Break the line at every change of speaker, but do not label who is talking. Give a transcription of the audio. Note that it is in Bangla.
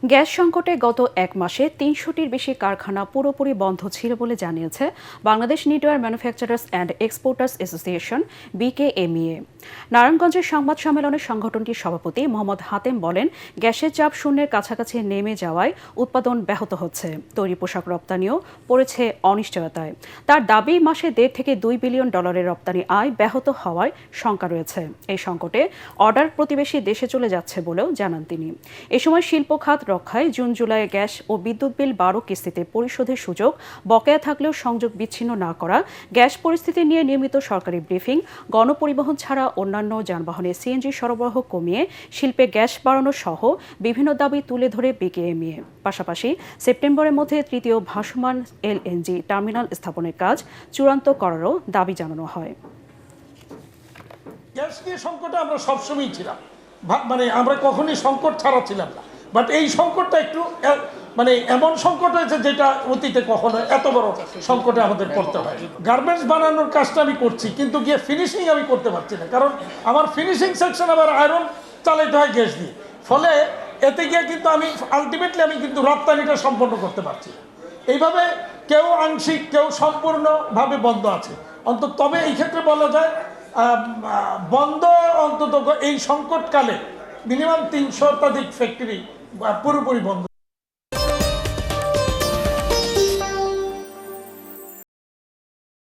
গ্যাস সংকটে গত এক মাসে ৩০০টির বেশি কারখানা পুরোপুরি বন্ধ ছিল বলে জানিয়েছে Bangladesh knitwear manufacturers and exporters association BKMEA. নারায়ণগঞ্জের সংবাদ সম্মেলনে সংগঠনটির সভাপতি মোহাম্মদ হাতেম বলেন, গ্যাসের চাপ শূন্যের কাছাকাছি নেমে যাওয়ায় উৎপাদন ব্যাহত হচ্ছে, তৈরি পোশাক রপ্তানিও পড়েছে অনিশ্চয়তায়। তার দাবি, মাসে $1.5 থেকে $2 বিলিয়ন রপ্তানি আয় ব্যাহত হওয়ায় শঙ্কা রয়েছে। এই সংকটে অর্ডার প্রতিবেশী দেশে চলে যাচ্ছে বলেও জানান তিনি। এ সময় শিল্প খাত রক্ষায় জুন জুলাইয়ে গ্যাস ও বিদ্যুৎ বিল 12 কিস্তিতে পরিশোধের সুযোগ বকেয়া থাকলেও সংযোগ বিচ্ছিন্ন না করা, গ্যাস পরিস্থিতি নিয়ে নিয়মিত সরকারি ব্রিফিং, গণপরিবহন ছাড়া অন্যান্য যানবাহনে সিএনজি সরবরাহ কমিয়ে শিল্পে গ্যাস বাড়ানো সহ বিভিন্ন দাবি তুলে ধরে বিকেএমইএ। পাশাপাশি সেপ্টেম্বরের মধ্যে তৃতীয় ভাসমান এলএনজি টার্মিনাল স্থাপনের কাজ চূড়ান্ত করারও দাবি জানানো হয়।
গ্যাস নিয়ে সংকটে আমরা সবসময়ই ছিলাম, মানে আমরা কখনোই সংকট ছাড়া ছিলাম না। বাট এই সংকটটা একটু মানে এমন সংকট হয়েছে যেটা অতীতে কখনো এত বড় সংকটে আমাদের পড়তে হয়। গার্মেন্টস বানানোর কাজটা আমি করছি, কিন্তু গিয়ে ফিনিশিং আমি করতে পারছি না, কারণ আমার ফিনিশিং সেকশন আবার আয়রন চালাইতে হয় গ্যাস দিয়ে। ফলে এতে গিয়ে কিন্তু আমি আলটিমেটলি কিন্তু রপ্তানিটা সম্পন্ন করতে পারছি না। এইভাবে কেউ আংশিক, কেউ সম্পূর্ণভাবে বন্ধ আছে অন্তত। তবে এই ক্ষেত্রে বলা যায় বন্ধ অন্তত এই সংকটকালে মিনিমাম 300 শতাধিক ফ্যাক্টরি পুরোপুরি বন্ধ